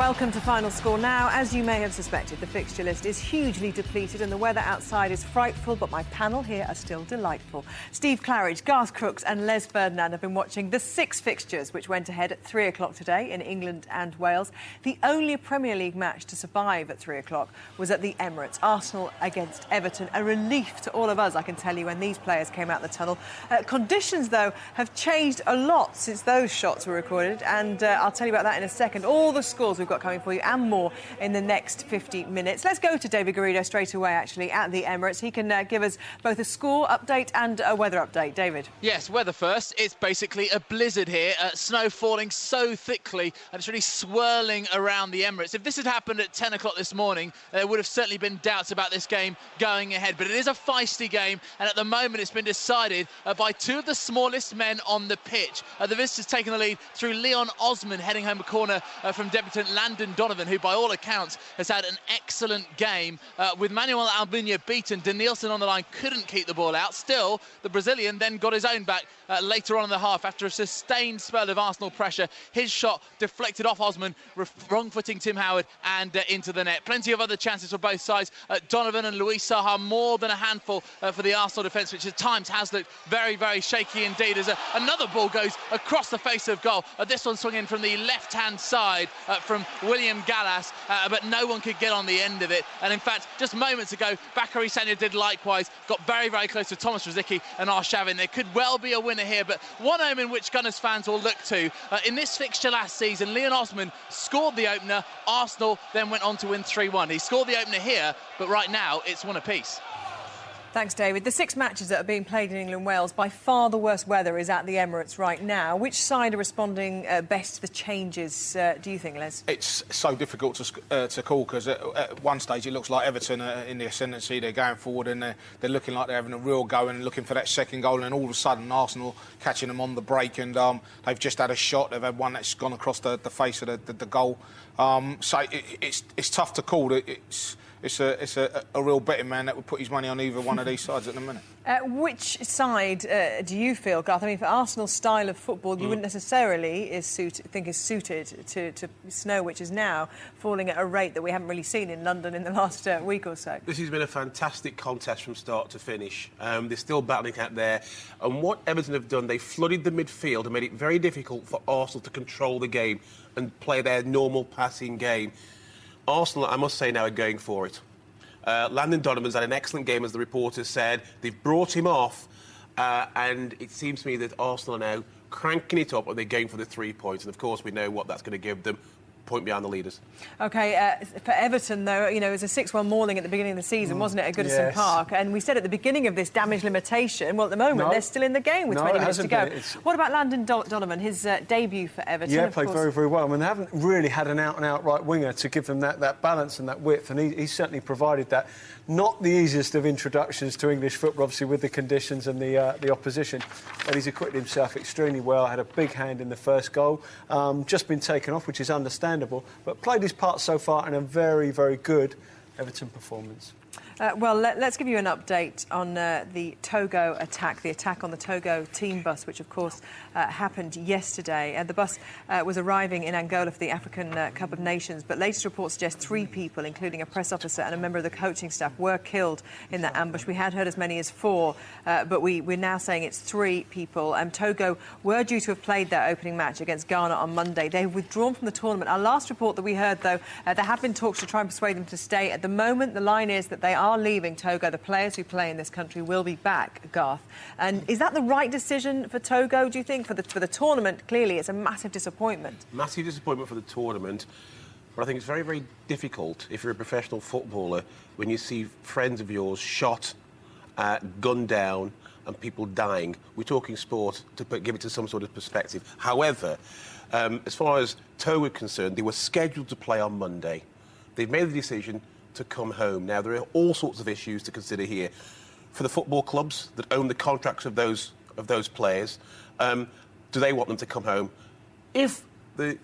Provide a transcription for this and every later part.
Welcome to Final Score now. As you may have suspected, the fixture list is hugely depleted and the weather outside is frightful, but my panel here are still delightful. Steve Claridge, Garth, Crooks and Ferdinand have been watching the 6 fixtures which went ahead at 3 o'clock today in England and Wales. The only Premier League match to survive at 3 o'clock was at the Emirates. Arsenal against Everton. A relief to all of us, I can tell you, when these players came out the tunnel. Conditions, though, have changed a lot since those shots were recorded, and I'll tell you about that in a second. All the scores we've got coming for you and more in the next 50 minutes. Let's go to David Garrido straight away, actually, at the Emirates. He can give us both a score update and a weather update. David. Yes, weather first. It's basically a blizzard here. Snow falling so thickly and it's really swirling around the Emirates. If this had happened at 10 o'clock this morning, there would have certainly been doubts about this game going ahead. But it is a feisty game, and at the moment it's been decided by 2 of the smallest men on the pitch. The visitors taking the lead through Leon Osman heading home a corner from debutant Landon Donovan, who by all accounts has had an excellent game. With Manuel Almunia beaten, Denilson on the line couldn't keep the ball out. Still, the Brazilian then got his own back later on in the half after a sustained spell of Arsenal pressure. His shot deflected off Osman, wrong-footing Tim Howard and into the net. Plenty of other chances for both sides. Donovan and Luis Saha more than a handful for the Arsenal defence, which at times has looked very, very shaky indeed. As another ball goes across the face of goal. This one swung in from the left-hand side from William Gallas, but no one could get on the end of it. And in fact, just moments ago, Bakary Sagna did likewise, got very, very close to Thomas Rosicky and Arshavin. There could well be a winner here, but one omen which Gunners fans will look to. In this fixture last season, Leon Osman scored the opener. Arsenal then went on to win 3-1. He scored the opener here, but right now it's 1 apiece. Thanks, David. The 6 matches that are being played in England and Wales, by far the worst weather is at the Emirates right now. Which side are responding best to the changes, do you think, Les? It's so difficult to call, because at one stage it looks like Everton are in the ascendancy. They're going forward and they're looking like they're having a real go and looking for that second goal, and all of a sudden Arsenal catching them on the break, and they've just had a shot. They've had one that's gone across the face of the goal. So it's tough to call. It's a real betting man that would put his money on either one of these sides at the minute. Which side do you feel, Garth? I mean, for Arsenal's style of football, you wouldn't necessarily think is suited to snow, which is now falling at a rate that we haven't really seen in London in the last week or so. This has been a fantastic contest from start to finish. They're still battling out there. And what Everton have done, they flooded the midfield and made it very difficult for Arsenal to control the game and play their normal passing game. Arsenal, I must say now, are going for it. Landon Donovan's had an excellent game, as the reporters said. They've brought him off, and it seems to me that Arsenal are now cranking it up and they're going for the 3 points. And, of course, we know what that's going to give them. Point behind the leaders. OK, for Everton, though, you know, it was a 6-1 mauling at the beginning of the season, wasn't it, at Goodison Park? And we said at the beginning of this damage limitation, well, at the moment, they're still in the game with 20 minutes to go. What about Landon Donovan, his debut for Everton? Yeah, played very, very well. I mean, they haven't really had an out-and-out right winger to give them that balance and that width, and he certainly provided that. Not the easiest of introductions to English football, obviously, with the conditions and the opposition. But he's acquitted himself extremely well. Had a big hand in the first goal. Just been taken off, which is understandable. But played his part so far in a very, very good Everton performance. Well, let's give you an update on the Togo attack, the attack on the Togo team bus, which, of course, happened yesterday. The bus was arriving in Angola for the African Cup of Nations, but latest reports suggest 3 people, including a press officer and a member of the coaching staff, were killed in that ambush. We had heard as many as 4, but we're now saying it's 3 people. Togo were due to have played their opening match against Ghana on Monday. They've withdrawn from the tournament. Our last report that we heard, though, there have been talks to try and persuade them to stay. At the moment, the line is that they are leaving Togo. The players who play in this country will be back, Garth. And is that the right decision for Togo, do you think? For the tournament, clearly, it's a massive disappointment. Massive disappointment for the tournament. But I think it's very, very difficult if you're a professional footballer when you see friends of yours shot, gunned down and people dying. We're talking sport to give it to some sort of perspective. However, as far as Togo are concerned, they were scheduled to play on Monday. They've made the decision to come home. Now, there are all sorts of issues to consider here. For the football clubs that own the contracts of those players, do they want them to come home? If the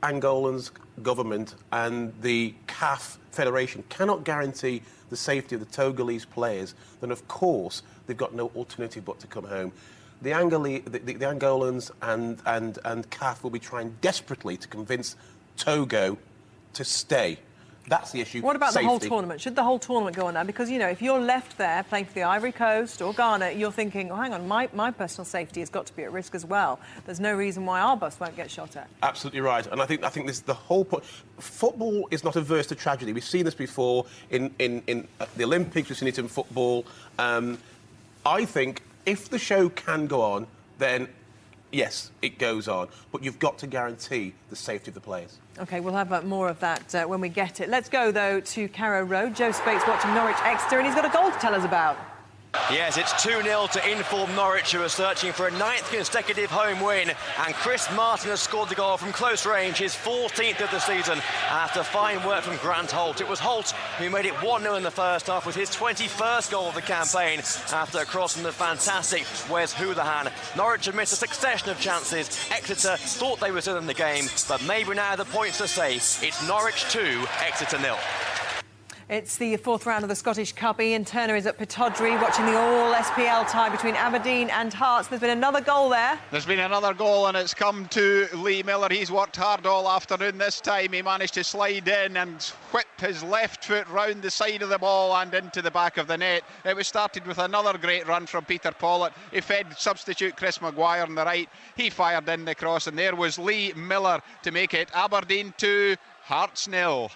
Angolan's government and the CAF Federation cannot guarantee the safety of the Togolese players, then of course they've got no alternative but to come home. The Angolans and CAF will be trying desperately to convince Togo to stay. That's the issue. What about Safety. the whole tournament? Should the whole tournament go on now? Because, you know, if you're left there playing for the Ivory Coast or Ghana, you're thinking, oh, hang on, my personal safety has got to be at risk as well. There's no reason why our bus won't get shot at. Absolutely right. And I think this is the whole point. Football is not averse to tragedy. We've seen this before in the Olympics. We've seen it in football. I think if the show can go on, then yes, it goes on. But you've got to guarantee the safety of the players. OK, we'll have more of that when we get it. Let's go, though, to Carrow Road. Joe Spate's watching Norwich Exeter, and he's got a goal to tell us about. Yes, it's 2-0 to informed Norwich, who are searching for a 9th consecutive home win. And Chris Martin has scored the goal from close range, his 14th of the season, after fine work from Grant Holt. It was Holt who made it 1-0 in the first half with his 21st goal of the campaign after a cross from the fantastic Wes Houlihan. Norwich have missed a succession of chances. Exeter thought they were still in the game, but maybe now the points are safe. It's Norwich 2, Exeter 0. It's the 4th round of the Scottish Cup. Ian Turner is at Pittodrie watching the all-SPL tie between Aberdeen and Hearts. There's been another goal there. There's been another goal, and it's come to Lee Miller. He's worked hard all afternoon. This time he managed to slide in and whip his left foot round the side of the ball and into the back of the net. It was started with another great run from Peter Pollitt. He fed substitute Chris Maguire on the right. He fired in the cross, and there was Lee Miller to make it Aberdeen 2, Hearts 0.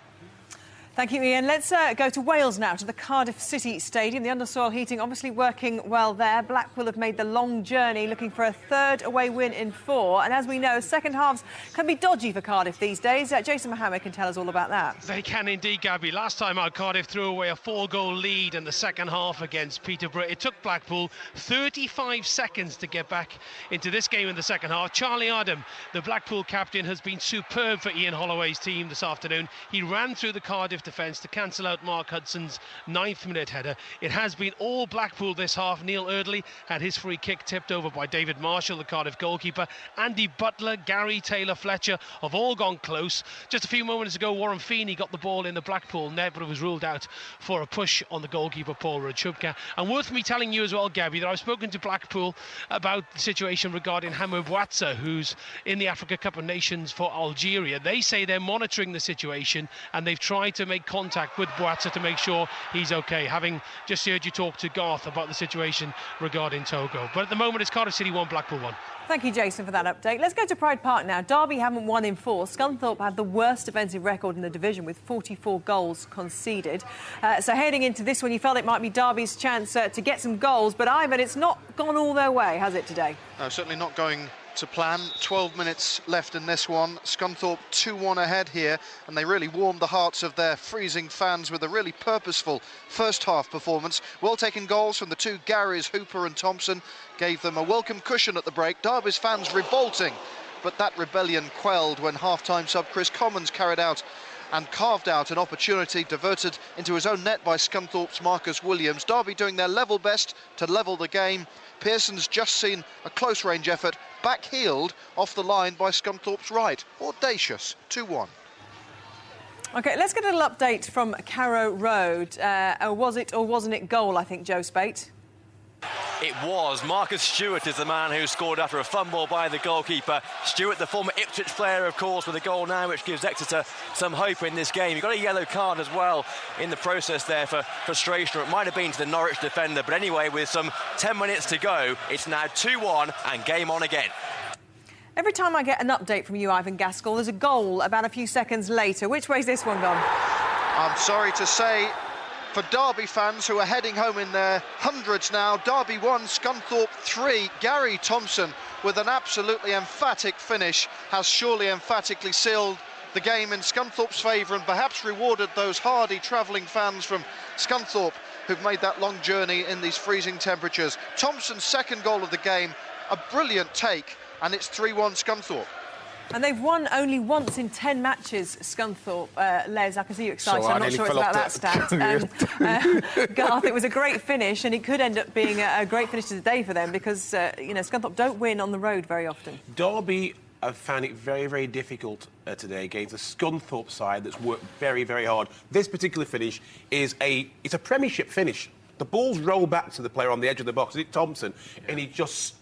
Thank you, Ian. Let's go to Wales now, to the Cardiff City Stadium. The undersoil heating obviously working well there. Blackpool have made the long journey, looking for a 3rd away win in 4. And as we know, second halves can be dodgy for Cardiff these days. Jason Mohammed can tell us all about that. They can indeed, Gabby. Last time out, Cardiff threw away a 4-goal lead in the second half against Peterborough. It took Blackpool 35 seconds to get back into this game in the second half. Charlie Adam, the Blackpool captain, has been superb for Ian Holloway's team this afternoon. He ran through the Cardiff defence to cancel out Mark Hudson's 9th-minute header. It has been all Blackpool this half. Neil Erdley had his free kick tipped over by David Marshall, the Cardiff goalkeeper. Andy Butler, Gary Taylor-Fletcher have all gone close. Just a few moments ago, Warren Feeney got the ball in the Blackpool net, but it was ruled out for a push on the goalkeeper, Paul Rachubka. And worth me telling you as well, Gabby, that I've spoken to Blackpool about the situation regarding Hamou Bouatsa, who's in the Africa Cup of Nations for Algeria. They say they're monitoring the situation, and they've tried to make contact with Bouatsa to make sure he's okay, having just heard you talk to Garth about the situation regarding Togo. But at the moment, it's Cardiff City 1, Blackpool 1. Thank you, Jason, for that update. Let's go to Pride Park now. Derby haven't won in 4. Scunthorpe had the worst defensive record in the division with 44 goals conceded. So heading into this one, you felt it might be Derby's chance to get some goals. But Ivan, it's not gone all their way, has it, today? No, certainly not going to plan. 12 minutes left in this one. Scunthorpe 2-1 ahead here, and they really warmed the hearts of their freezing fans with a really purposeful first half performance. Well taken goals from the two Garys, Hooper and Thompson, gave them a welcome cushion at the break. Derby's fans revolting, but that rebellion quelled when half-time sub Chris Commons carried out and carved out an opportunity diverted into his own net by Scunthorpe's Marcus Williams. Derby doing their level best to level the game. Pearson's just seen a close-range effort, back-heeled off the line by Scunthorpe's right. Audacious, 2-1. OK, let's get a little update from Carrow Road. Was it or wasn't it goal, I think, Joe Spate? It was. Marcus Stewart is the man who scored after a fumble by the goalkeeper. Stewart, the former Ipswich player, of course, with a goal now, which gives Exeter some hope in this game. He got a yellow card as well in the process there for frustration, or it might have been to the Norwich defender. But anyway, with some 10 minutes to go, it's now 2-1 and game on again. Every time I get an update from you, Ivan Gaskell, there's a goal about a few seconds later. Which way's this one gone? I'm sorry to say, for Derby fans who are heading home in their hundreds now, Derby 1, Scunthorpe 3. Gary Thompson, with an absolutely emphatic finish, has surely emphatically sealed the game in Scunthorpe's favour and perhaps rewarded those hardy travelling fans from Scunthorpe who've made that long journey in these freezing temperatures. Thompson's second goal of the game, a brilliant take, and it's 3-1 Scunthorpe. And they've won only once in 10 matches, Scunthorpe. Les, I can see you excited. Sorry, I'm not sure it's about that stat. Garth, it was a great finish, and it could end up being a great finish to the day for them because, you know, Scunthorpe don't win on the road very often. Derby have found it very, very difficult today against a Scunthorpe side that's worked very, very hard. This particular finish is a Premiership finish. The balls roll back to the player on the edge of the box. Is it Thompson? And he just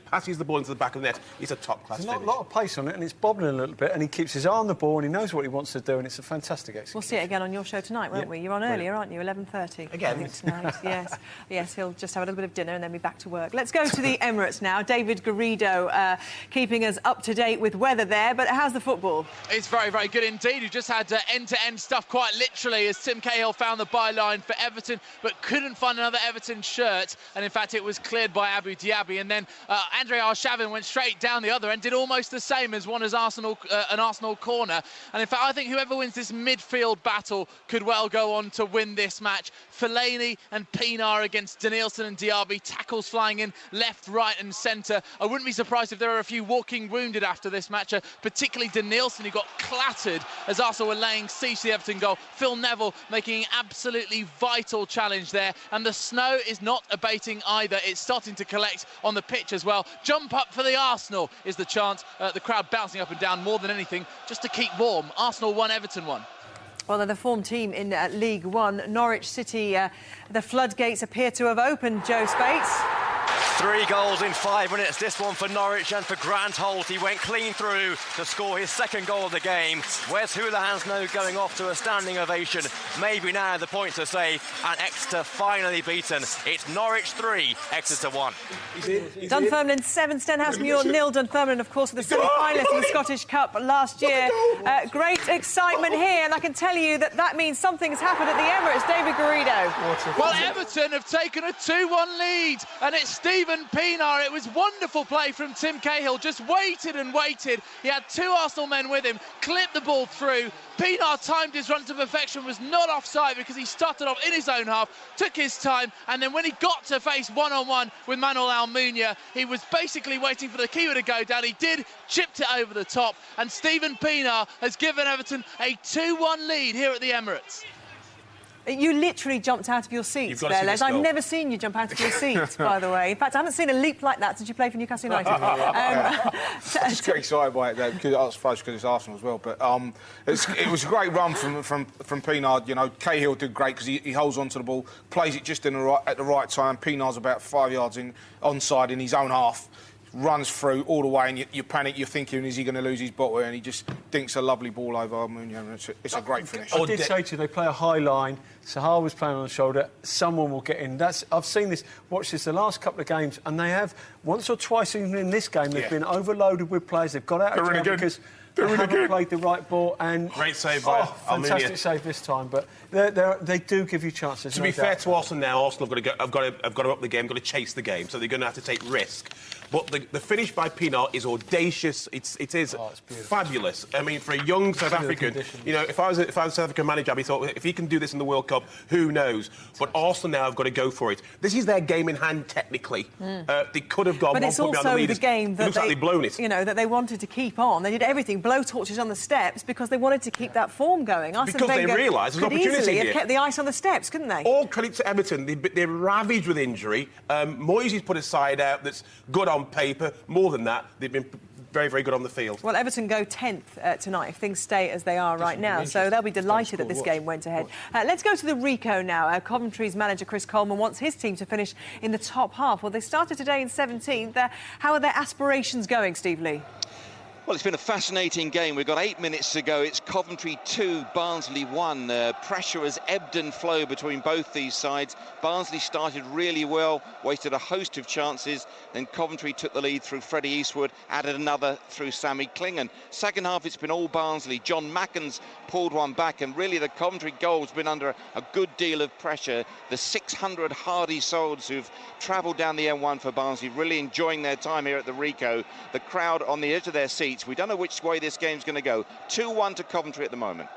passes the ball into the back of the net. It's a top-class finish. There's not a lot of pace on it, and it's bobbling a little bit, and he keeps his eye on the ball, and he knows what he wants to do, and it's a fantastic execution. We'll see it again on your show tonight, won't we? You're on earlier, aren't you? 11:30. Again? Tonight, yes. Yes, he'll just have a little bit of dinner and then be back to work. Let's go to the Emirates now. David Garrido keeping us up to date with weather there, but how's the football? It's very, very good indeed. You just had end-to-end stuff quite literally as Tim Cahill found the byline for Everton, but couldn't find another Everton shirt, and in fact it was cleared by Abu Diaby, and then Andre Arshavin went straight down the other end, did almost the same as one as an Arsenal corner, and in fact I think whoever wins this midfield battle could well go on to win this match. Fellaini and Pienaar against Danielson and Diaby, tackles flying in left, right and centre. I wouldn't be surprised if there are a few walking wounded after this match, particularly Danielson, who got clattered as Arsenal were laying siege to the Everton goal. Phil Neville making an absolutely vital challenge there, and the snow is not abating either. It's starting to collect on the pitch as well. Jump up for the Arsenal is the chant. The crowd bouncing up and down more than anything, just to keep warm. Arsenal 1, Everton 1. Well, they're the form team in League One. Norwich City, the floodgates appear to have opened, Joe Spates. 3 goals in 5 minutes, this one for Norwich, and for Grant Holt. He went clean through to score his 2nd goal of the game. Wes Houlihan's now going off to a standing ovation. Maybe now the point to say, and Exeter finally beaten. It's Norwich 3, Exeter 1. Dunfermline 7, Stenhousemuir 0. Dunfermline, of course, were the semi-finalists in the Scottish Cup last year. Great excitement here, and I can tell you that means something's happened at the Emirates. David Garrido. Well, Everton have taken a 2-1 lead, and it's Stephen Pienaar. It was wonderful play from Tim Cahill, just waited and waited. He had 2 Arsenal men with him, clipped the ball through. Pienaar timed his run to perfection, was not offside because he started off in his own half, took his time, and then when he got to face one-on-one with Manuel Almunia, he was basically waiting for the keeper to go down. He did, chipped it over the top, and Stephen Pienaar has given Everton a 2-1 lead here at the Emirates. You literally jumped out of your seats there, Les. I've never seen you jump out of your seats, by the way. In fact, I haven't seen a leap like that since you played for Newcastle United. I just get excited by it, because I suppose because it's Arsenal as well. But it was a great run from Pienaar. You know, Cahill did great because he holds on to the ball, plays it just at the right time. Pienaar's about 5 yards onside in his own half. Runs through all the way, and you panic. You're thinking, is he going to lose his bottle? And he just dinks a lovely ball over Almunia. It's a great finish. I did say to you, they play a high line. Sahar was playing on the shoulder. Someone will get in. I've seen this, watched this the last couple of games, and they have, once or twice even in this game, they've been overloaded with players. They've got out of jam because they haven't played the right ball. And great save by Almunia. Fantastic save this time, but they do give you chances. To be fair to Arsenal now, Arsenal have got to up the game, got to chase the game, so they're going to have to take risk. But the finish by Pienaar is audacious. It is fabulous. I mean, for a young South African, you know, if I was a South African manager, I'd be thought, if he can do this in the World Cup, who knows? But Arsenal now have got to go for it. This is their game in hand, technically. They could have gone but 1 it's point behind the also leaders. the game that it looks like they've blown it. You know, that they wanted to keep on. They did everything, blow torches on the steps, because they wanted to keep that form going. Because they realised there's an opportunity here. Have kept the ice on the steps, couldn't they? All credit to Everton. They're ravaged with injury. Moyes put a side out that's good on paper. More than that, they've been very, very good on the field. Well, Everton go 10th tonight if things stay as they are right now, so they'll be delighted that this game went ahead. Let's go to the Rico now. Coventry's manager Chris Coleman wants his team to finish in the top half. Well, they started today in 17th. How are their aspirations going, Steve Lee? Well, it's been a fascinating game. We've got 8 minutes to go. It's Coventry 2, Barnsley 1. Pressure has ebbed and flowed between both these sides. Barnsley started really well, wasted a host of chances. Then Coventry took the lead through Freddie Eastwood, added another through Sammy Clingan. Second half, it's been all Barnsley. John Mackens pulled one back, and really the Coventry goal's been under a good deal of pressure. The 600 hardy souls who've travelled down the M1 for Barnsley, really enjoying their time here at the Rico. The crowd on the edge of their seats. We don't know which way this game's going to go. 2-1 to Coventry at the moment.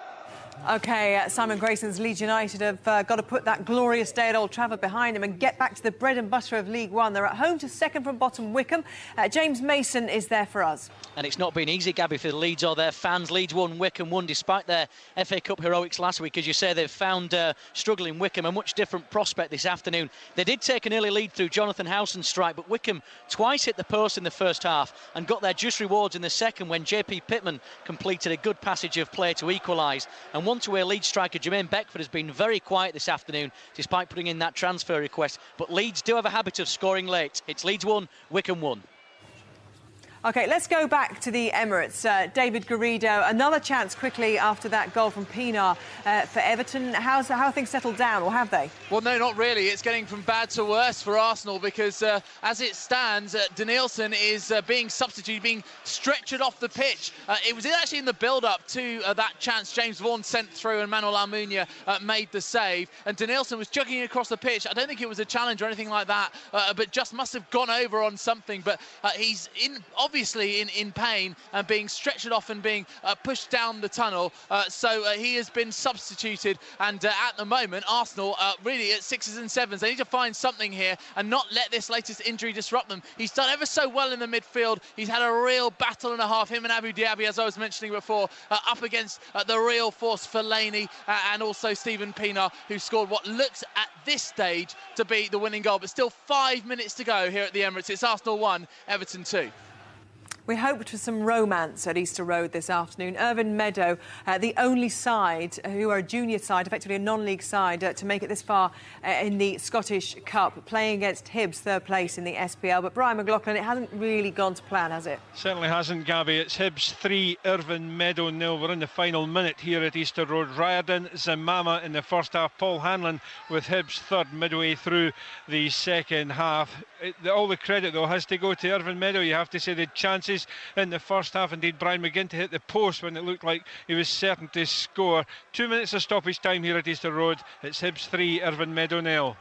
OK, Simon Grayson's Leeds United have got to put that glorious day at Old Trafford behind them and get back to the bread and butter of League One. They're at home to second from bottom Wickham. James Mason is there for us. And it's not been easy, Gabby, for the Leeds or their fans. Leeds won, Wickham won, despite their FA Cup heroics last week. As you say, they've found struggling Wickham a much different prospect this afternoon. They did take an early lead through Jonathan Howson's strike, but Wickham twice hit the post in the first half and got their just rewards in the second when JP Pittman completed a good passage of play to equalise. And one to where Leeds striker Jermaine Beckford has been very quiet this afternoon, despite putting in that transfer request. But Leeds do have a habit of scoring late. It's Leeds 1, Wycombe 1. OK, let's go back to the Emirates. David Garrido, another chance quickly after that goal from Pienaar for Everton. How have things settled down, or have they? Well, no, not really. It's getting from bad to worse for Arsenal because, as it stands, Danielson is being substituted, being stretchered off the pitch. It was actually in the build-up to that chance James Vaughan sent through and Manuel Almunia made the save. And Danielson was jogging across the pitch. I don't think it was a challenge or anything like that, but just must have gone over on something. But he's obviously in pain and being stretchered off and being pushed down the tunnel. So he has been substituted. And at the moment, Arsenal really at 6s and 7s. They need to find something here and not let this latest injury disrupt them. He's done ever so well in the midfield. He's had a real battle and a half, him and Abu Dhabi, as I was mentioning before, up against the real force Fellaini and also Stephen Pienaar, who scored what looks at this stage to be the winning goal. But still 5 minutes to go here at the Emirates. It's Arsenal 1, Everton 2. We hoped for some romance at Easter Road this afternoon. Irvine Meadow, the only side who are a junior side, effectively a non-league side, to make it this far in the Scottish Cup, playing against Hibs, third place in the SPL. But Brian McLaughlin, it hasn't really gone to plan, has it? Certainly hasn't, Gabby. It's Hibs 3, Irvine Meadow 0. We're in the final minute here at Easter Road. Riordan, Zamama in the first half. Paul Hanlon with Hibs third midway through the second half. All the credit, though, has to go to Irvine Meadow. You have to say the chances in the first half. Indeed, Brian McGinn to hit the post when it looked like he was certain to score. 2 minutes of stoppage time here at Easter Road. It's Hibs 3, Irvine Meadow 0.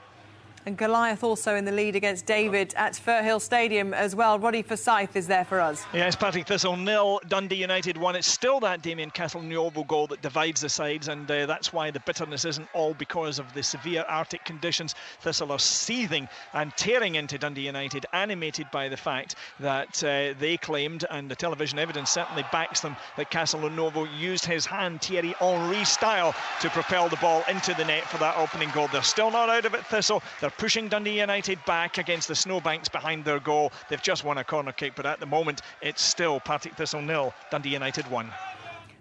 And Goliath also in the lead against David at Firhill Stadium as well. Roddy Forsyth is there for us. Yes, Partick Thistle 0, Dundee United 1. It's still that Damien Castelnuovo goal that divides the sides, and that's why the bitterness isn't all because of the severe Arctic conditions. Thistle are seething and tearing into Dundee United, animated by the fact that they claimed, and the television evidence certainly backs them, that Castelnuovo used his hand Thierry Henry style to propel the ball into the net for that opening goal. They're still not out of it, Thistle. They're pushing Dundee United back against the snowbanks behind their goal. They've just won a corner kick, but at the moment it's still Partick Thistle 0, Dundee United 1.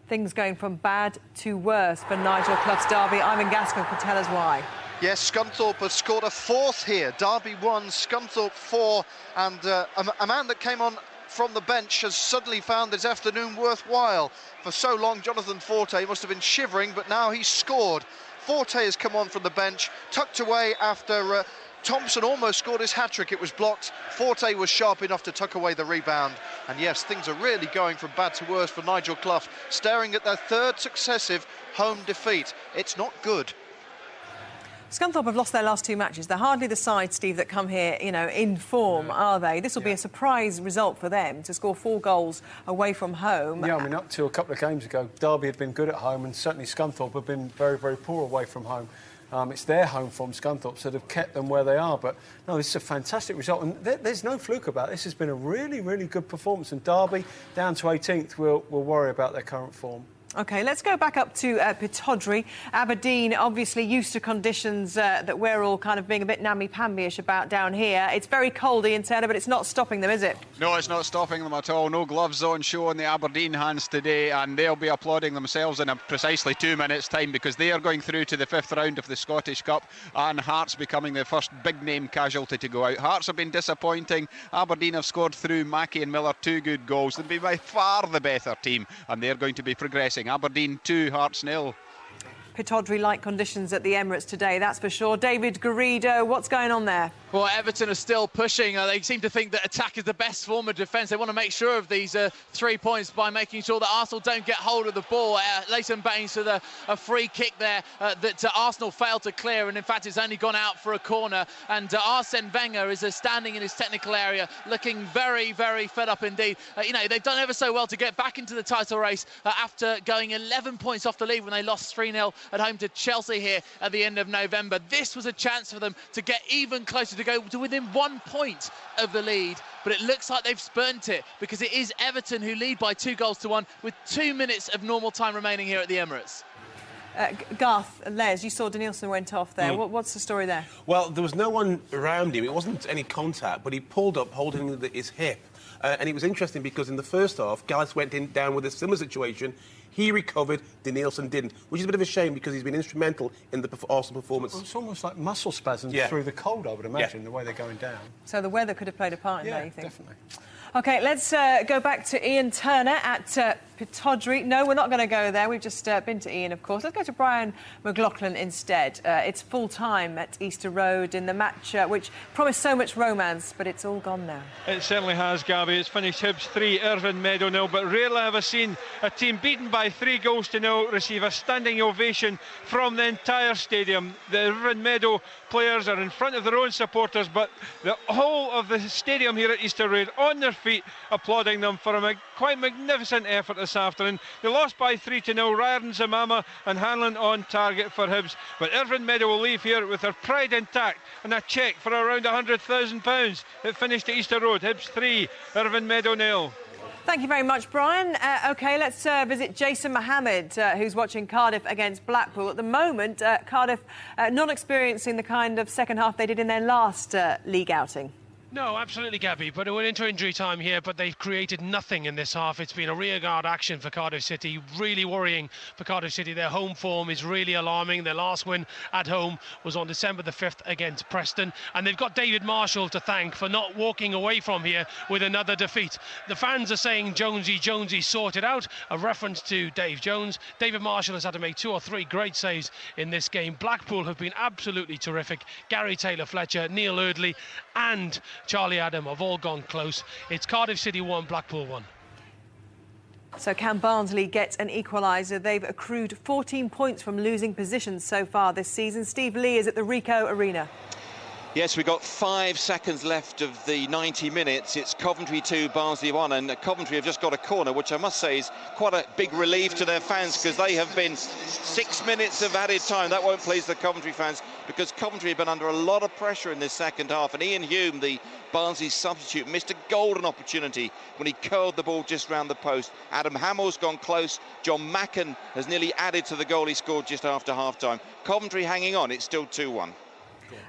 Things going from bad to worse for Nigel Clough's derby. Ivan Gascoigne can tell us why. Yes, Scunthorpe has scored a fourth here. Derby 1, Scunthorpe 4, and a man that came on from the bench has suddenly found this afternoon worthwhile. For so long, Jonathan Forte must have been shivering, but now he's scored. Forte has come on from the bench, tucked away after Thompson almost scored his hat-trick. It was blocked. Forte was sharp enough to tuck away the rebound. And yes, things are really going from bad to worse for Nigel Clough, staring at their third successive home defeat. It's not good. Scunthorpe have lost their last 2 matches. They're hardly the side, Steve, that come here, in form, are they? This will be a surprise result for them to score 4 goals away from home. Yeah, I mean, up to a couple of games ago, Derby had been good at home, and certainly Scunthorpe have been very, very poor away from home. It's their home form, Scunthorpe, so they've kept them where they are. But no, this is a fantastic result, and there's no fluke about it. This has been a really, really good performance, and Derby, down to 18th, will worry about their current form. OK, let's go back up to Pittodrie. Aberdeen, obviously used to conditions that we're all kind of being a bit namby-pamby-ish about down here. It's very cold, Ian Turner, but it's not stopping them, is it? No, it's not stopping them at all. No gloves on show on the Aberdeen hands today, and they'll be applauding themselves in precisely 2 minutes' time, because they are going through to the 5th round of the Scottish Cup, and Hearts becoming the first big-name casualty to go out. Hearts have been disappointing. Aberdeen have scored through Mackey and Miller 2 good goals. They'll be by far the better team, and they're going to be progressing. Aberdeen 2, Hearts 0. Pittodrie-like conditions at the Emirates today, that's for sure. David Garrido, what's going on there? Well, Everton are still pushing. They seem to think that attack is the best form of defence. They want to make sure of these 3 points by making sure that Arsenal don't get hold of the ball. Leighton Baines with a free kick there that Arsenal failed to clear, and in fact it's only gone out for a corner. And Arsene Wenger is standing in his technical area, looking very, very fed up indeed. They've done ever so well to get back into the title race after going 11 points off the lead when they lost 3-0 at home to Chelsea here at the end of November. This was a chance for them to get even closer, to go to within 1 point of the lead, but it looks like they've spurned it, because it is Everton who lead by 2 goals to 1 with 2 minutes of normal time remaining here at the Emirates. Garth, Les, you saw Danielson went off there. What's the story there? Well, there was no one around him. It wasn't any contact, but he pulled up holding his hip. And it was interesting because in the first half, Gareth went down with a similar situation. He recovered, Danielson didn't, which is a bit of a shame because he's been instrumental in the Arsenal performance. Well, it's almost like muscle spasms through the cold, I would imagine, the way they're going down. So the weather could have played a part in that, you think? Definitely. OK, let's go back to Ian Turner at Pittodrie. No, we're not going to go there. We've just been to Ian, of course. Let's go to Brian McLaughlin instead. It's full-time at Easter Road in the match which promised so much romance, but it's all gone now. It certainly has, Gabby. It's finished Hibs 3, Irvine Meadow 0, but rarely have I seen a team beaten by 3 goals to 0 receive a standing ovation from the entire stadium. The Irvine Meadow players are in front of their own supporters, but the whole of the stadium here at Easter Road on their feet applauding them for a quite magnificent effort this afternoon. They lost by 3-0. Riordan, Zamama and Hanlon on target for Hibs, but Irvine Meadow will leave here with their pride intact and a cheque for around £100,000. It finished at Easter Road, Hibs 3, Irvine Meadow 0. Thank you very much, Brian. OK, let's visit Jason Mohammed, who's watching Cardiff against Blackpool. At the moment, Cardiff not experiencing the kind of second half they did in their last league outing. No, absolutely, Gabby. But we're into injury time here, but they've created nothing in this half. It's been a rearguard action for Cardiff City, really worrying for Cardiff City. Their home form is really alarming. Their last win at home was on December the 5th against Preston. And they've got David Marshall to thank for not walking away from here with another defeat. The fans are saying Jonesy sorted out, a reference to Dave Jones. David Marshall has had to make 2 or 3 great saves in this game. Blackpool have been absolutely terrific. Gary Taylor-Fletcher, Neil Eardley and Charlie Adam have all gone close. It's Cardiff City 1, Blackpool 1. So can Barnsley get an equaliser? They've accrued 14 points from losing positions so far this season. Steve Lee is at the Ricoh Arena. Yes, we've got 5 seconds left of the 90 minutes. It's Coventry 2, Barnsley 1, and Coventry have just got a corner, which I must say is quite a big relief to their fans because they have been 6 minutes of added time. That won't please the Coventry fans because Coventry have been under a lot of pressure in this second half, and Ian Hume, the Barnsley substitute, missed a golden opportunity when he curled the ball just round the post. Adam Hamill's gone close. John Macken has nearly added to the goal he scored just after half-time. Coventry hanging on. It's still 2-1.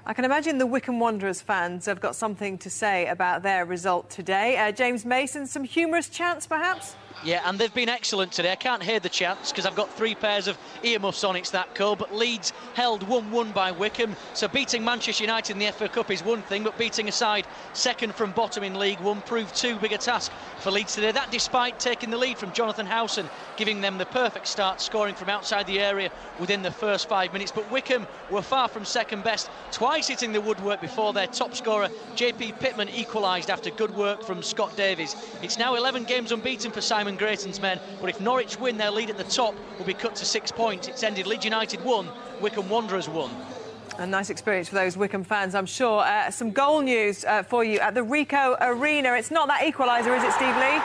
I can imagine the Wycombe Wanderers fans have got something to say about their result today. James Mason, some humorous chants, perhaps? Yeah, and they've been excellent today. I can't hear the chants because I've got 3 pairs of earmuffs on, it's that cold. But Leeds held 1-1 by Wycombe. So beating Manchester United in the FA Cup is one thing, but beating a side second from bottom in League One proved too big a task for Leeds today. That despite taking the lead from Jonathan Howson, giving them the perfect start, scoring from outside the area within the first 5 minutes. But Wycombe were far from second best, twice hitting the woodwork before their top scorer, JP Pittman, equalised after good work from Scott Davies. It's now 11 games unbeaten for Simon Grayton's men, but if Norwich win, their lead at the top will be cut to 6 points. It's ended Leeds United 1, Wycombe Wanderers 1. A nice experience for those Wycombe fans, I'm sure. Some goal news for you at the Ricoh Arena. It's not that equaliser, is it, Steve Lee?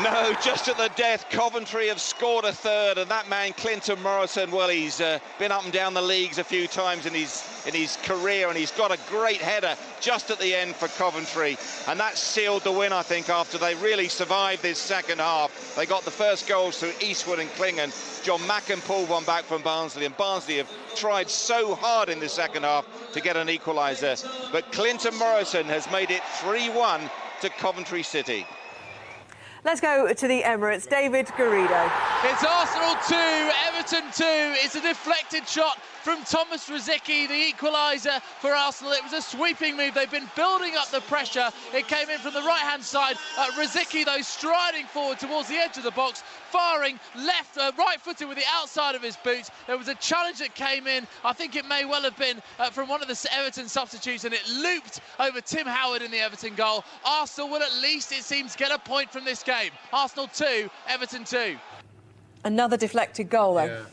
No, just at the death, Coventry have scored a third, and that man, Clinton Morrison, well, he's been up and down the leagues a few times in his career, and he's got a great header just at the end for Coventry, and that sealed the win, I think, after they really survived this second half. They got the first goals through Eastwood and Klingon. John Macken pulled one back from Barnsley, and Barnsley have tried so hard in the second half to get an equaliser, but Clinton Morrison has made it 3-1 to Coventry City. Let's go to the Emirates. David Garrido. It's Arsenal 2, Everton 2. It's a deflected shot from Thomas Rosicky, the equaliser for Arsenal. It was a sweeping move. They've been building up the pressure. It came in from the right-hand side. Rosicky, though, striding forward towards the edge of the box, firing right-footed with the outside of his boots. There was a challenge that came in. I think it may well have been from one of the Everton substitutes, and it looped over Tim Howard in the Everton goal. Arsenal will at least, it seems, get a point from this game. Arsenal 2, Everton 2. Another deflected goal, though.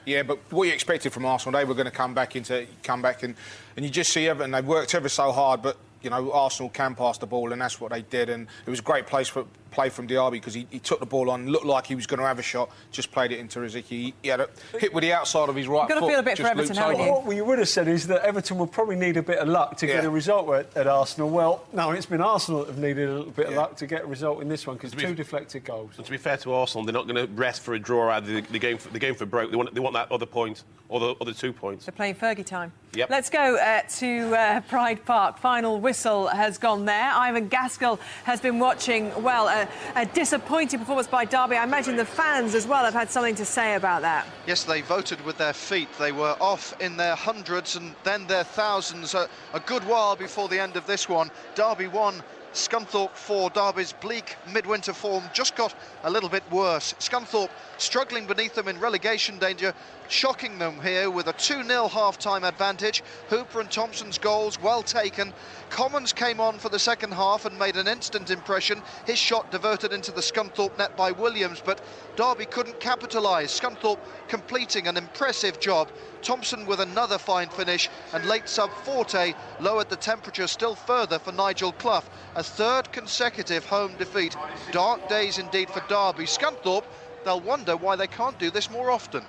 Yeah, but what you expected from Arsenal, they were going to come back and you just see Everton, they worked ever so hard, but you know, Arsenal can pass the ball, and that's what they did, and it was a great place play from Diaby, because he took the ball on, looked like he was going to have a shot, just played it into Riziki. He had a hit with the outside of his right foot. You've got to feel a bit for Everton, haven't you? What you would have said is that Everton will probably need a bit of luck to get a result at Arsenal. Well, no, it's been Arsenal that have needed a little bit of luck to get a result in this one, because 2 deflected goals. And to be fair to Arsenal, they're not going to rest for a draw out of the game for broke. They want that other point, or the other 2 points. They're playing Fergie time. Yep. Let's go to Pride Park. Final whistle has gone there. Ivan Gaskell has been watching, well, a disappointing performance by Derby. I imagine the fans as well have had something to say about that. Yes, they voted with their feet. They were off in their hundreds and then their thousands a good while before the end of this one. Derby won. Scunthorpe 4. Derby's bleak midwinter form just got a little bit worse. Scunthorpe struggling beneath them in relegation danger, shocking them here with a 2-0 half-time advantage. Hooper and Thompson's goals well taken. Commons came on for the second half and made an instant impression. His shot diverted into the Scunthorpe net by Williams, but Derby couldn't capitalise. Scunthorpe completing an impressive job. Thompson with another fine finish, and late sub Forte lowered the temperature still further for Nigel Clough. A 3rd consecutive home defeat. Dark days indeed for Derby. Scunthorpe, they'll wonder why they can't do this more often.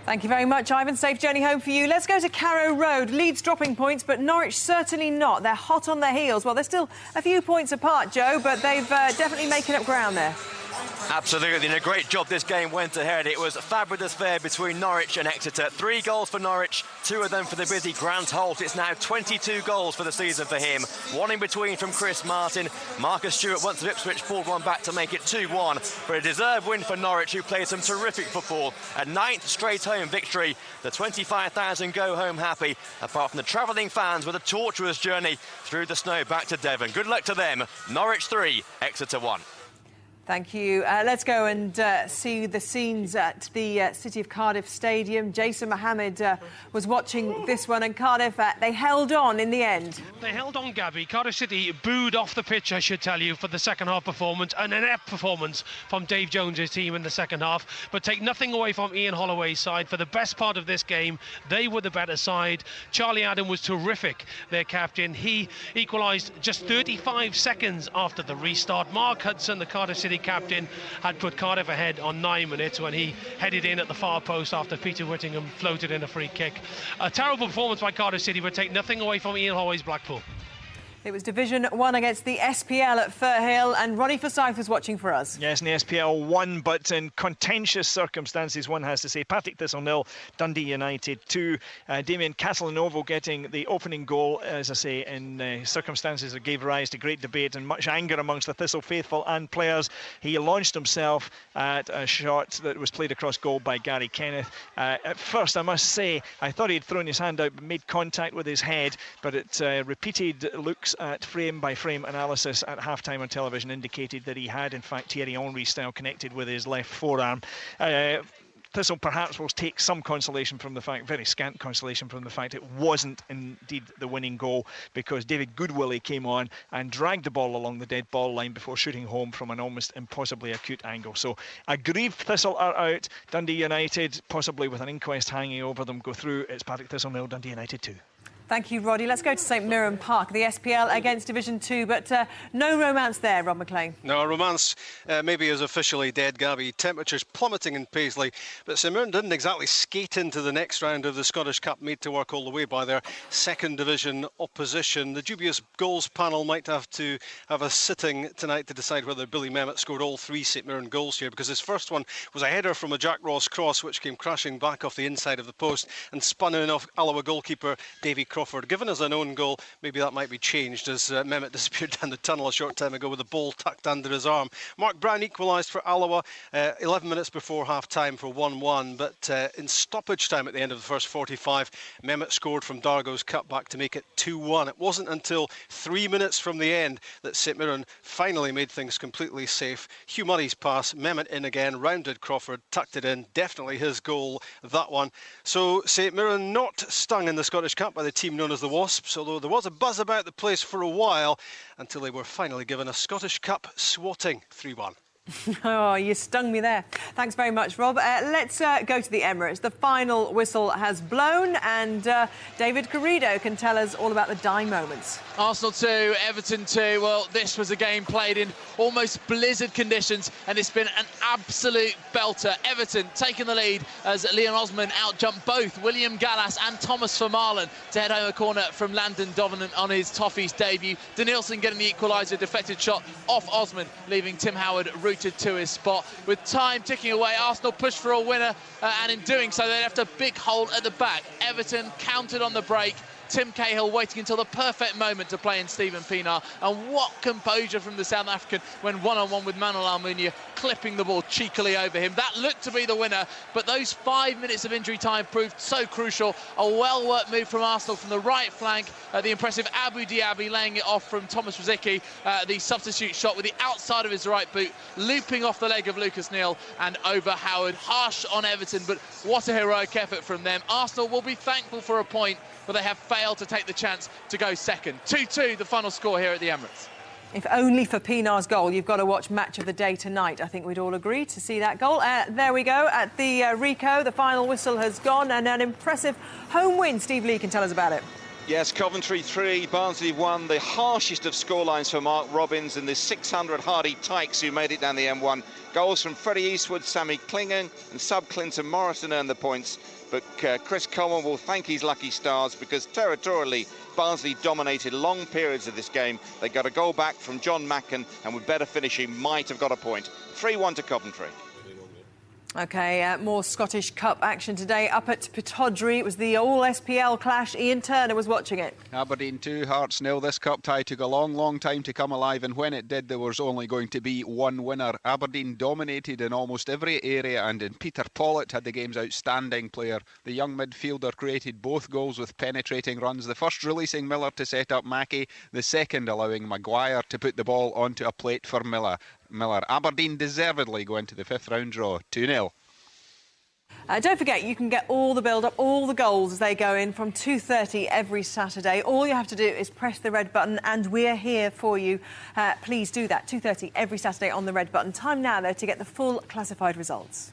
Thank you very much, Ivan. Safe journey home for you. Let's go to Carrow Road. Leeds dropping points, but Norwich certainly not. They're hot on their heels. Well, they're still a few points apart, Joe, but they've definitely making up ground there. Absolutely, and a great job this game went ahead. It was a fabulous affair between Norwich and Exeter. 3 goals for Norwich, 2 of them for the busy Grant Holt. It's now 22 goals for the season for him. 1 in between from Chris Martin. Marcus Stewart, once of Ipswich, pulled one back to make it 2-1. But a deserved win for Norwich, who played some terrific football. A 9th straight home victory. The 25,000 go home happy, apart from the travelling fans with a tortuous journey through the snow back to Devon. Good luck to them. Norwich 3, Exeter 1. Thank you. Let's go and see the scenes at the City of Cardiff Stadium. Jason Mohammed was watching this one, and Cardiff, they held on in the end. They held on, Gabby. Cardiff City booed off the pitch, I should tell you, for the second half performance. An inept performance from Dave Jones' team in the second half. But take nothing away from Ian Holloway's side. For the best part of this game, they were the better side. Charlie Adam was terrific, their captain. He equalised just 35 seconds after the restart. Mark Hudson, the Cardiff City captain, had put Cardiff ahead on 9 minutes when he headed in at the far post after Peter Whittingham floated in a free kick. A terrible performance by Cardiff City, but take nothing away from Ian Holloway's Blackpool. It was Division 1 against the SPL at Firhill, and Ronnie Forsyth was watching for us. Yes, in the SPL 1, but in contentious circumstances, one has to say. Partick Thistle 0, Dundee United 2. Damien Castelnuovo getting the opening goal, as I say, in circumstances that gave rise to great debate and much anger amongst the Thistle faithful and players. He launched himself at a shot that was played across goal by Gary Kenneth. At first, I must say, I thought he'd thrown his hand out, made contact with his head, but it repeated looks at frame-by-frame analysis at half-time on television indicated that he had, in fact, Thierry Henry style connected with his left forearm. Thistle perhaps will take some consolation from the fact, very scant consolation from the fact it wasn't indeed the winning goal, because David Goodwillie came on and dragged the ball along the dead ball line before shooting home from an almost impossibly acute angle. So aggrieved Thistle are out. Dundee United, possibly with an inquest hanging over them, go through. It's Partick Thistle 0, Dundee United 2. Thank you, Roddy. Let's go to St Mirren Park, the SPL against Division 2, but no romance there, Rob McLean. No, romance maybe is officially dead, Gabby. Temperatures plummeting in Paisley, but St Mirren didn't exactly skate into the next round of the Scottish Cup, made to work all the way by their second division opposition. The dubious goals panel might have to have a sitting tonight to decide whether Billy Memmott scored all 3 St Mirren goals here, because his first one was a header from a Jack Ross cross, which came crashing back off the inside of the post and spun in off Alloa goalkeeper Davy Crawford. Given as an own goal, maybe that might be changed, as Memmott disappeared down the tunnel a short time ago with the ball tucked under his arm. Mark Brown equalised for Alloa 11 minutes before half-time for 1-1, but in stoppage time at the end of the first 45, Memmott scored from Dargo's cutback to make it 2-1. It wasn't until 3 minutes from the end that St Mirren finally made things completely safe. Hugh Murray's pass, Memmott in again, rounded Crawford, tucked it in, definitely his goal, that one. So St Mirren not stung in the Scottish Cup by the team known as the Wasps, although there was a buzz about the place for a while until they were finally given a Scottish Cup swatting 3-1. Oh, you stung me there. Thanks very much, Rob. Let's go to the Emirates. The final whistle has blown, and David Garrido can tell us all about the dying moments. Arsenal 2, Everton 2. Well, this was a game played in almost blizzard conditions, and it's been an absolute belter. Everton taking the lead as Leon Osman outjumped both William Gallas and Thomas Vermaelen to head home a corner from Landon Donovan on his Toffees debut. Danielson getting the equaliser, deflected shot off Osman, leaving Tim Howard rooted to his spot. With time ticking away, Arsenal pushed for a winner, and in doing so, they left a big hole at the back. Everton countered on the break. Tim Cahill waiting until the perfect moment to play in Stephen Pienaar, and what composure from the South African when one-on-one with Manuel Almunia, clipping the ball cheekily over him. That looked to be the winner, but those 5 minutes of injury time proved so crucial. A well-worked move from Arsenal from the right flank, the impressive Abu Diaby laying it off from Thomas Rosicky, the substitute shot with the outside of his right boot, looping off the leg of Lucas Neal and over Howard. Harsh on Everton, but what a heroic effort from them. Arsenal will be thankful for a point, but they have failed to take the chance to go second. 2-2, the final score here at the Emirates. If only for Pienaar's goal, you've got to watch Match of the Day tonight. I think we'd all agree to see that goal. There we go. At the Ricoh, the final whistle has gone, and an impressive home win. Steve Lee can tell us about it. Yes, Coventry 3, Barnsley 1, the harshest of scorelines for Mark Robbins and the 600 Hardy Tykes who made it down the M1. Goals from Freddie Eastwood, Sammy Klingon and sub Clinton Morrison earned the points. But Chris Coleman will thank his lucky stars because territorially, Barnsley dominated long periods of this game. They got a goal back from John Macken, and with better finishing, might have got a point. 3-1 to Coventry. OK, more Scottish Cup action today. Up at Pittodrie, it was the all-SPL clash. Ian Turner was watching it. Aberdeen 2, Hearts 0. This cup tie took a long time to come alive, and when it did, there was only going to be one winner. Aberdeen dominated in almost every area, and in Peter Pollitt had the game's outstanding player. The young midfielder created both goals with penetrating runs, the first releasing Miller to set up Mackey, the second allowing Maguire to put the ball onto a plate for Miller. Aberdeen deservedly go into the fifth round draw, 2-0. Don't forget, you can get all the build-up, all the goals as they go in from 2:30 every Saturday. All you have to do is press the red button, and we're here for you. Please do that, 2:30 every Saturday on the red button. Time now, though, to get the full classified results.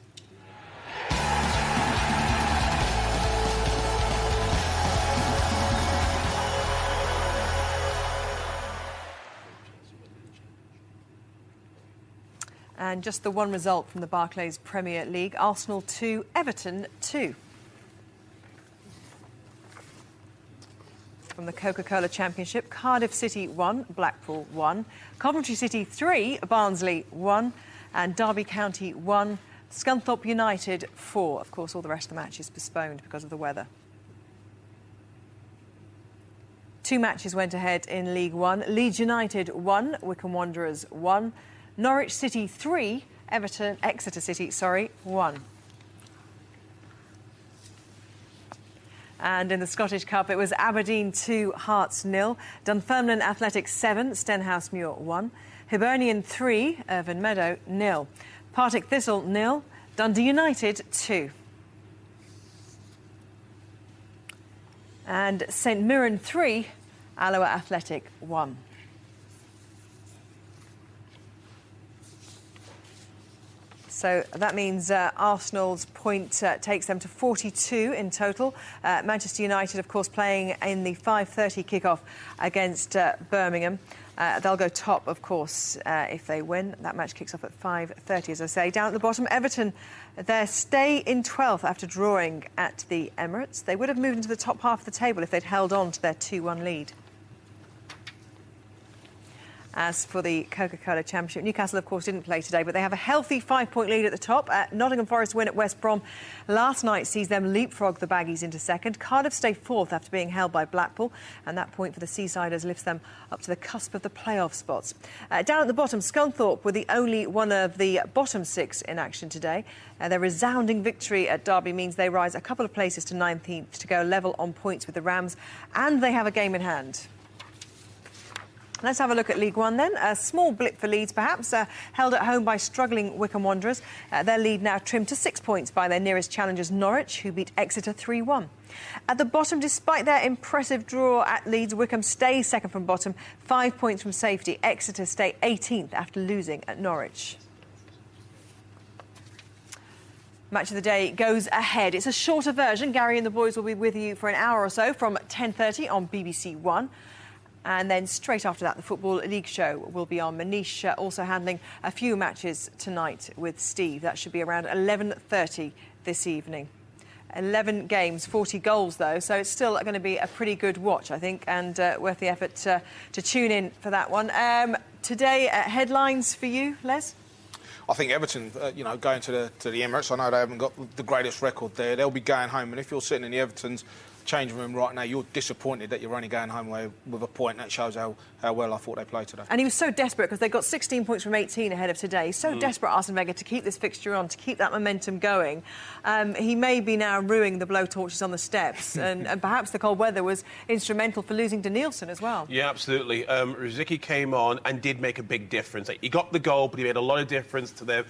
And just the one result from the Barclays Premier League. Arsenal 2, Everton 2. From the Coca-Cola Championship, Cardiff City 1, Blackpool 1. Coventry City 3, Barnsley 1. And Derby County 1, Scunthorpe United 4. Of course, all the rest of the matches postponed because of the weather. 2 matches went ahead in League One. Leeds United 1, Wycombe Wanderers 1. Norwich City 3, Exeter City 1. And in the Scottish Cup, it was Aberdeen 2, Hearts 0. Dunfermline Athletic 7, Stenhousemuir 1. Hibernian 3, Irvine Meadow 0. Partick Thistle 0. Dundee United 2. And St Mirren 3, Alloa Athletic 1. So that means Arsenal's point takes them to 42 in total. Manchester United, of course, playing in the 5:30 kickoff against Birmingham. They'll go top, of course, if they win. That match kicks off at 5:30, as I say. Down at the bottom, Everton, their stay in 12th after drawing at the Emirates. They would have moved into the top half of the table if they'd held on to their 2-1 lead. As for the Coca-Cola Championship, Newcastle, of course, didn't play today, but they have a healthy 5-point lead at the top. Nottingham Forest win at West Brom last night sees them leapfrog the Baggies into second. Cardiff stay fourth after being held by Blackpool, and that point for the Seasiders lifts them up to the cusp of the playoff spots. Down at the bottom, Scunthorpe were the only one of the bottom 6 in action today. Their resounding victory at Derby means they rise a couple of places to 19th to go level on points with the Rams, and they have a game in hand. Let's have a look at League One then. A small blip for Leeds, perhaps, held at home by struggling Wycombe Wanderers. Their lead now trimmed to 6 points by their nearest challengers, Norwich, who beat Exeter 3-1. At the bottom, despite their impressive draw at Leeds, Wycombe stays second from bottom, 5 points from safety. Exeter stay 18th after losing at Norwich. Match of the day goes ahead. It's a shorter version. Gary and the boys will be with you for an hour or so from 10:30 on BBC One. And then straight after that, the Football League show will be on. Manish also handling a few matches tonight with Steve. That should be around 11:30 this evening. 11 games, 40 goals, though, so it's still going to be a pretty good watch, I think, and worth the effort to tune in for that one. Today, headlines for you, Les? I think Everton, going to the Emirates, I know they haven't got the greatest record there. They'll be going home, and if you're sitting in the Everton's changing room right now, you're disappointed that you're only going home with a point. That shows how well I thought they played today. And he was so desperate because they got 16 points from 18 ahead of today. So desperate, Arsene Wenger, to keep this fixture on, to keep that momentum going. He may be now ruining the blowtorches on the steps, and perhaps the cold weather was instrumental for losing Danielson as well. Yeah, absolutely. Rosicky came on and did make a big difference. He got the goal, but he made a lot of difference to their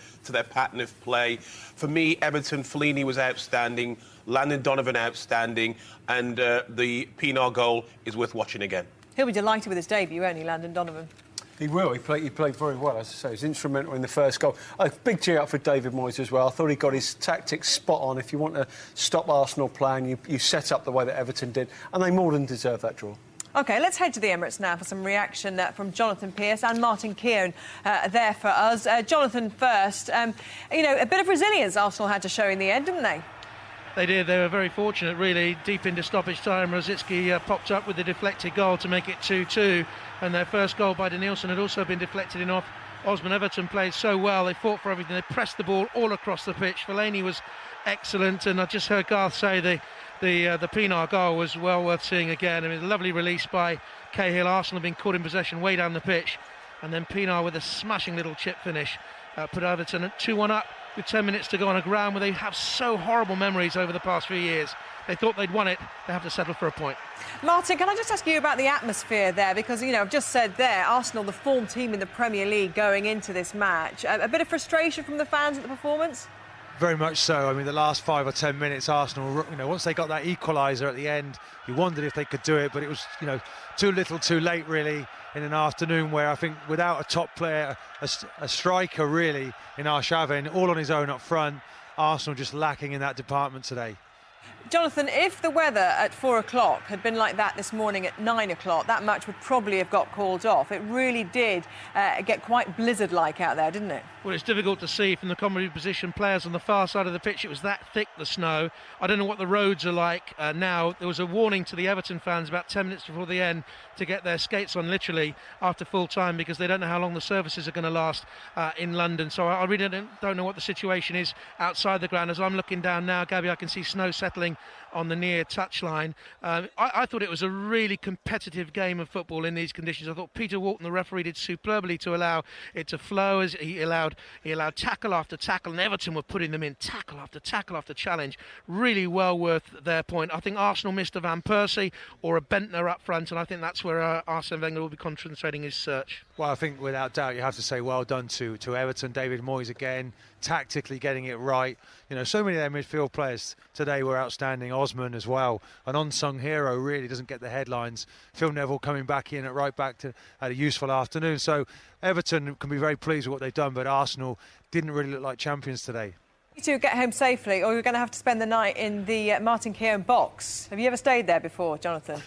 pattern of play. For me, Everton, Fellaini was outstanding. Landon Donovan outstanding, and the Pienaar goal is worth watching again. He'll be delighted with his debut, won't he, Landon Donovan? He will. He played very well, as I say. He was instrumental in the first goal. A big cheer up for David Moyes as well. I thought he got his tactics spot on. If you want to stop Arsenal playing, you set up the way that Everton did, and they more than deserve that draw. OK, let's head to the Emirates now for some reaction from Jonathan Pearce and Martin Keown there for us. Jonathan first. A bit of resilience Arsenal had to show in the end, didn't they? They did. They were very fortunate, really. Deep into stoppage time, Rosicky popped up with the deflected goal to make it 2-2. And their first goal by Danielson had also been deflected in off. Osman. Everton played so well. They fought for everything. They pressed the ball all across the pitch. Fellaini was excellent. And I just heard Garth say the Pienaar goal was well worth seeing again. I mean, a lovely release by Cahill. Arsenal have been caught in possession way down the pitch. And then Pienaar with a smashing little chip finish put Everton at 2-1 up. With 10 minutes to go on a ground where they have so horrible memories over the past few years. They thought they'd won it. They have to settle for a point. Martin, can I just ask you about the atmosphere there? Because, I've just said there, Arsenal, the form team in the Premier League going into this match. A bit of frustration from the fans at the performance? Very much so. I mean, the last 5 or 10 minutes, Arsenal, once they got that equaliser at the end, you wondered if they could do it, but it was, too little, too late, really, in an afternoon where I think without a top player, a striker, really, in Arshavin, all on his own up front, Arsenal just lacking in that department today. Jonathan, if the weather at 4 o'clock had been like that this morning at 9 o'clock, that match would probably have got called off. It really did get quite blizzard-like out there, didn't it? Well, it's difficult to see from the commentary position. Players on the far side of the pitch, it was that thick, the snow. I don't know what the roads are like now. There was a warning to the Everton fans about 10 minutes before the end to get their skates on literally after full time because they don't know how long the services are going to last in London. So I really don't know what the situation is outside the ground. As I'm looking down now, Gabby, I can see snow settling on the near touchline. I thought it was a really competitive game of football in these conditions. I thought Peter Walton, the referee, did superbly to allow it to flow as he allowed tackle after tackle, and Everton were putting them in tackle after tackle after challenge. Really well worth their point. I think Arsenal missed a Van Persie or a Bentner up front, and I think that's where Arsene Wenger will be concentrating his search. Well, I think without doubt you have to say well done to Everton. David Moyes again, tactically getting it right. So many of their midfield players today were outstanding. Osman as well, an unsung hero, really doesn't get the headlines. Phil Neville coming back in at right back to had a useful afternoon. So Everton can be very pleased with what they've done, but Arsenal didn't really look like champions today. You two get home safely, or you're going to have to spend the night in the Martin Keown box. Have you ever stayed there before, Jonathan?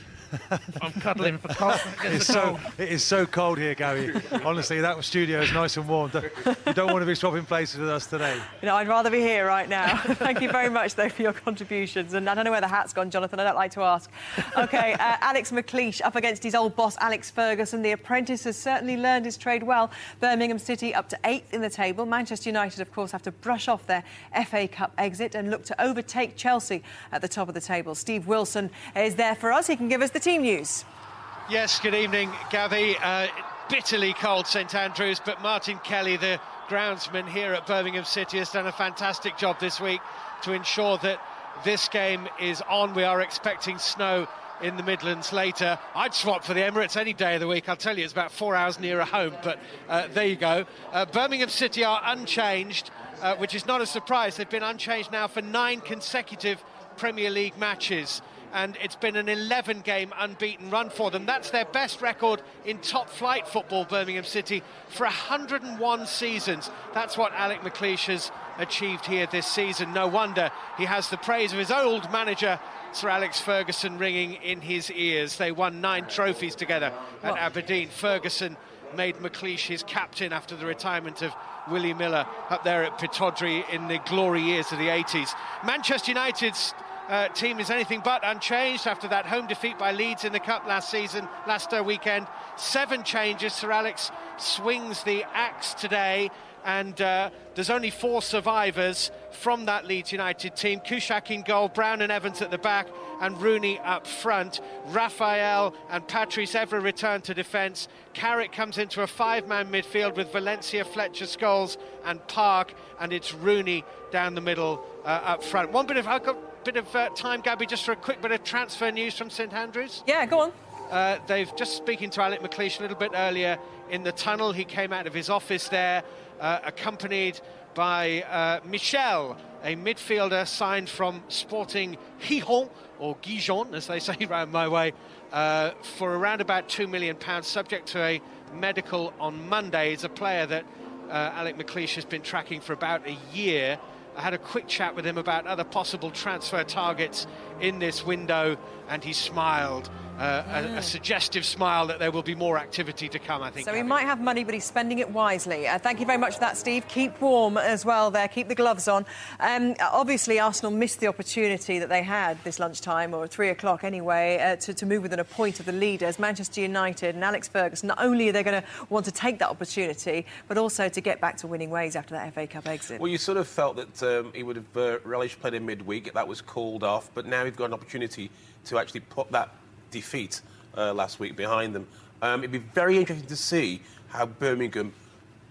I'm cuddling for cold. It is so cold here, Gabby. Honestly, that studio is nice and warm. You don't want to be swapping places with us today. I'd rather be here right now. Thank you very much, though, for your contributions. And I don't know where the hat's gone, Jonathan. I don't like to ask. OK, Alex McLeish up against his old boss, Alex Ferguson. The apprentice has certainly learned his trade well. Birmingham City up to 8th in the table. Manchester United, of course, have to brush off their FA Cup exit and look to overtake Chelsea at the top of the table. Steve Wilson is there for us. He can give us the team news. Yes, good evening, Gabby. Bitterly cold St Andrews, but Martin Kelly, the groundsman here at Birmingham City, has done a fantastic job this week to ensure that this game is on. We are expecting snow in the Midlands later. I'd swap for the Emirates any day of the week. I'll tell you, it's about 4 hours nearer home, but there you go. Birmingham City are unchanged, which is not a surprise. They've been unchanged now for 9 consecutive Premier League matches. and it's been an 11-game unbeaten run for them. That's their best record in top-flight football, Birmingham City, for 101 seasons. That's what Alec McLeish has achieved here this season. No wonder he has the praise of his old manager, Sir Alex Ferguson, ringing in his ears. They won 9 trophies together at Aberdeen. Ferguson made McLeish his captain after the retirement of Willie Miller up there at Pittodrie in the glory years of the 80s. Manchester United's team is anything but unchanged after that home defeat by Leeds in the Cup last weekend. 7 changes. Sir Alex swings the axe today, and there's only 4 survivors from that Leeds United team. Kuszak in goal, Brown and Evans at the back, and Rooney up front. Raphael and Patrice Evra return to defence. Carrick comes into a 5-man midfield with Valencia, Fletcher, Scholes and Park, and it's Rooney down the middle up front. I've got a bit of time, Gabby, just for a quick bit of transfer news from St Andrews. Yeah, go on. They've just speaking to Alec McLeish a little bit earlier in the tunnel. He came out of his office there, accompanied by Michel, a midfielder signed from Sporting Gijón, or Gijon, as they say round my way, for around about £2 million, subject to a medical on Monday. He's a player that Alec McLeish has been tracking for about a year. I had a quick chat with him about other possible transfer targets in this window, and he smiled, a suggestive smile that there will be more activity to come, I think. So he might have money, but he's spending it wisely. Thank you very much for that, Steve. Keep warm as well there. Keep the gloves on. Obviously, Arsenal missed the opportunity that they had this lunchtime, or 3 o'clock anyway, to move within a point of the leaders. Manchester United and Alex Ferguson, not only are they going to want to take that opportunity, but also to get back to winning ways after that FA Cup exit. Well, you sort of felt that he would have relished playing in midweek. That was called off, but now we've got an opportunity to actually put that defeat last week behind them. It'd be very interesting to see how Birmingham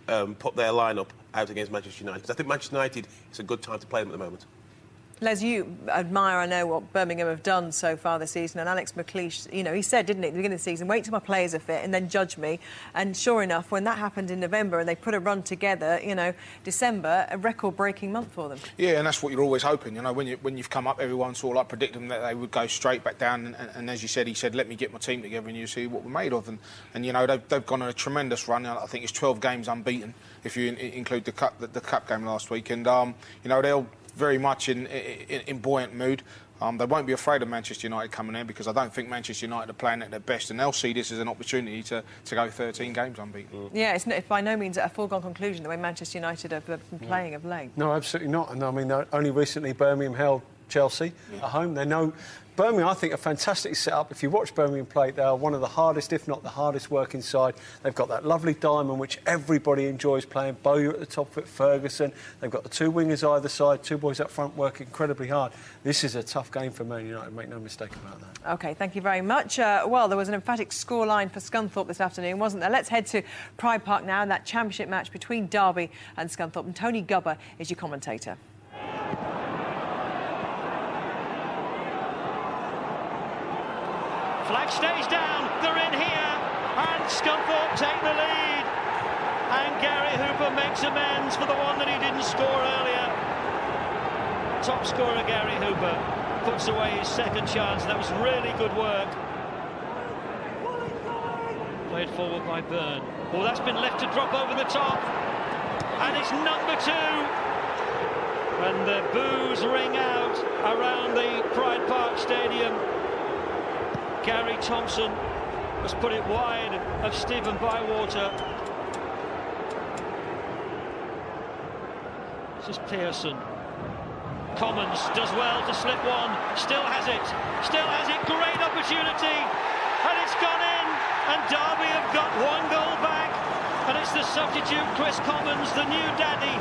put their lineup out against Manchester United, because I think Manchester United, it's a good time to play them at the moment. Les, you admire, I know, what Birmingham have done so far this season, and Alex McLeish, you know, he said, didn't he, at the beginning of the season, wait till my players are fit and then judge me. And sure enough, when that happened in November and they put a run together, you know, December, a record-breaking month for them. Yeah, and that's what you're always hoping. You know, when you've come up, everyone sort of like predicting that they would go straight back down. And as you said, he said, let me get my team together and you see what we're made of. And you know, they've gone on a tremendous run. I think it's 12 games unbeaten, if you include the cup game last week. And, you know, they'll very much in buoyant mood. They won't be afraid of Manchester United coming in, because I don't think Manchester United are playing at their best, and they'll see this as an opportunity to go 13 games unbeaten. Yeah, it's by no means a foregone conclusion the way Manchester United have been playing of late. No, absolutely not. And I mean, only recently Birmingham held Chelsea at home. They know Birmingham, I think, a fantastic setup. If you watch Birmingham play, they are one of the hardest, if not the hardest working side. They've got that lovely diamond which everybody enjoys playing. Bowyer at the top of it, Ferguson. They've got the 2 wingers either side, 2 boys up front working incredibly hard. This is a tough game for Man United, make no mistake about that. OK, thank you very much. Well, there was an emphatic scoreline for Scunthorpe this afternoon, wasn't there? Let's head to Pride Park now, and that championship match between Derby and Scunthorpe. And Tony Gubber is your commentator. Flag stays down, they're in here, and Scunthorpe take the lead. And Gary Hooper makes amends for the one that he didn't score earlier. Top scorer Gary Hooper puts away his second chance. That was really good work. Played forward by Byrne. Oh, that's been left to drop over the top. And it's number 2. And the boos ring out around the Pride Park Stadium. Gary Thompson has put it wide of Stephen Bywater. This is Pearson. Commons does well to slip one, still has it, great opportunity, and it's gone in, and Derby have got 1 goal back, and it's the substitute Chris Commons, the new daddy,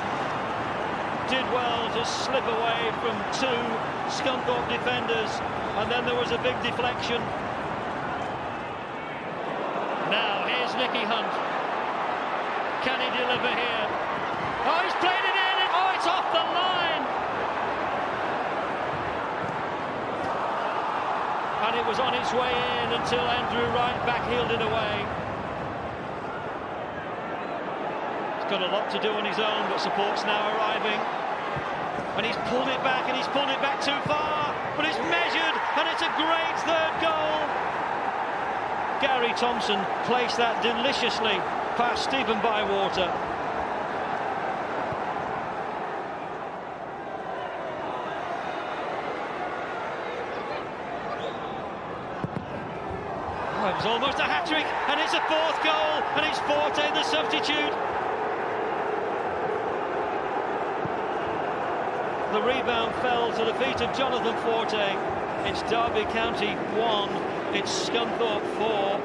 did well to slip away from 2 Scunthorpe defenders, and then there was a big deflection. Now, here's Nicky Hunt. Can he deliver here? Oh, he's played it in! Oh, it's off the line! And it was on its way in until Andrew Wright backheeled it away. He's got a lot to do on his own, but support's now arriving. And he's pulled it back, and he's pulled it back too far, but it's measured, and it's a great third goal. Gary Thompson placed that deliciously past Stephen Bywater. It was almost a hat-trick, and it's a fourth goal, and it's Forte the substitute. The rebound fell to the feet of Jonathan Forte. It's Derby County 1, it's Scunthorpe 4.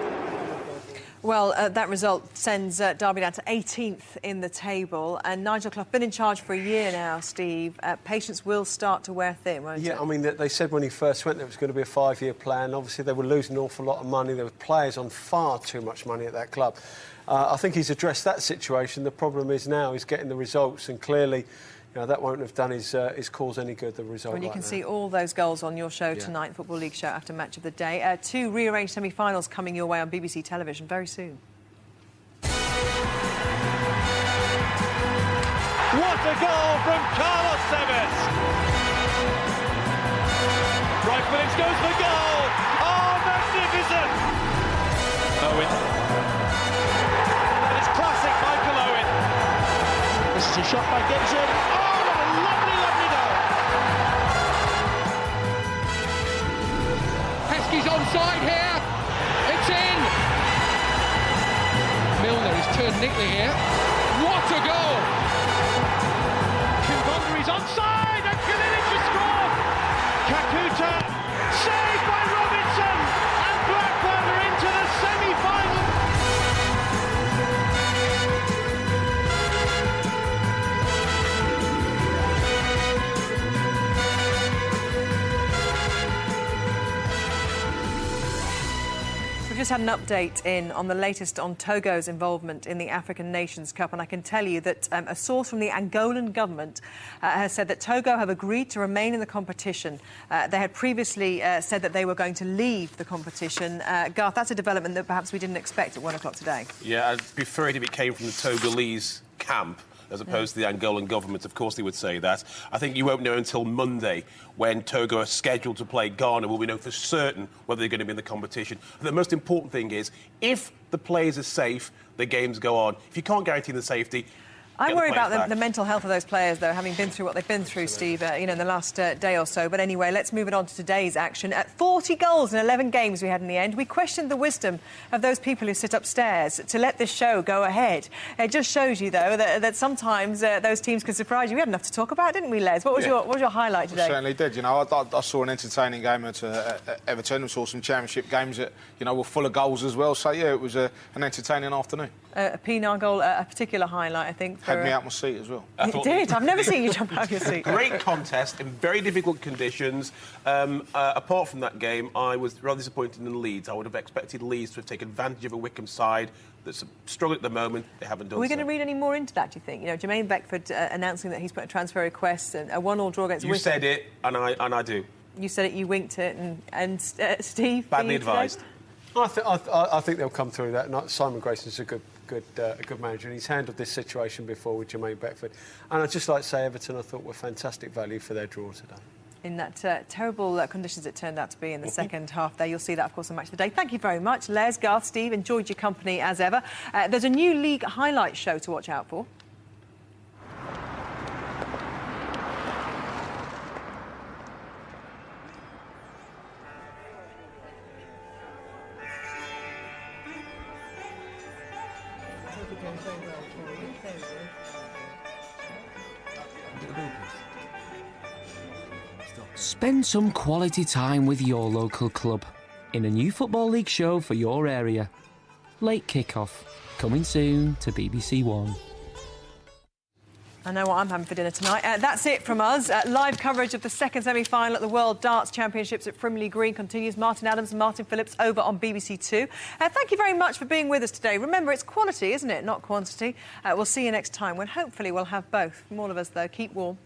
Well, that result sends Derby down to 18th in the table. And Nigel Clough, been in charge for a year now, Steve. Patience will start to wear thin, won't it? Yeah, I mean, they said when he first went there it was going to be a 5-year plan. Obviously, they were losing an awful lot of money. There were players on far too much money at that club. I think he's addressed that situation. The problem is now he's getting the results, and clearly, you know, that won't have done his cause any good, the result. When you can see all those goals on your show tonight, Football League show after match of the day. 2 rearranged semi-finals coming your way on BBC television very soon. What a goal from Carlos Tevez! Right, Phillips goes for goal! Oh, magnificent! Owen. That is classic Michael Owen. This is a shot by Gibson. Oh, what a lovely, lovely goal! Heskey's onside here. It's in. Milner is turned neatly here. What a goal! He's onside and Claridge has scored! Kakuta saved by Robinson and Blackburn are into the semi-final. We've just had an update in on the latest on Togo's involvement in the African Nations Cup, and I can tell you that a source from the Angolan government has said that Togo have agreed to remain in the competition. They had previously said that they were going to leave the competition. Garth, that's a development that perhaps we didn't expect at 1 o'clock today. Yeah, I'd prefer it if it came from the Togolese camp as opposed to the Angolan government. Of course they would say that. I think you won't know until Monday, when Togo are scheduled to play Ghana, will we know for certain whether they're going to be in the competition. The most important thing is, if the players are safe, the games go on. If you can't guarantee the safety, I'm worried about the mental health of those players, though, having been through what they've been through, Steve, you know, in the last day or so. But anyway, let's move it on to today's action. 40 goals in 11 games we had in the end. We questioned the wisdom of those people who sit upstairs to let this show go ahead. It just shows you, though, that sometimes those teams can surprise you. We had enough to talk about, didn't we, Les? What was your highlight today? We certainly did. You know, I saw an entertaining game at Everton. We saw some championship games that, you know, were full of goals as well. So, yeah, it was an entertaining afternoon. A Pinar goal, a particular highlight, I think. Had me out my seat as well. You did. I've never seen you jump out of your seat. Great contest in very difficult conditions. Apart from that game, I was rather disappointed in Leeds. I would have expected Leeds to have taken advantage of a Wycombe side that's struggling at the moment. They haven't done so. Are we going to read any more into that, do you think? You know, Jermaine Beckford announcing that he's put a transfer request and a 1-1 draw against Wycombe. You said it, and I do. You said it, you winked it, and Steve? Badly advised. I think they'll come through that. Simon Grayson's a good manager, and he's handled this situation before with Jermaine Beckford. And I'd just like to say Everton, I thought, were fantastic value for their draw today. In that terrible conditions it turned out to be in the second half there. You'll see that, of course, on Match of the Day. Thank you very much, Les, Garth, Steve. Enjoyed your company as ever. There's a new league highlight show to watch out for. Spend some quality time with your local club in a new Football League show for your area. Late Kickoff, coming soon to BBC One. I know what I'm having for dinner tonight. That's it from us. Live coverage of the second semi-final at the World Darts Championships at Frimley Green continues. Martin Adams and Martin Phillips over on BBC Two. Thank you very much for being with us today. Remember, it's quality, isn't it, not quantity. We'll see you next time when hopefully we'll have both. From all of us, though, keep warm.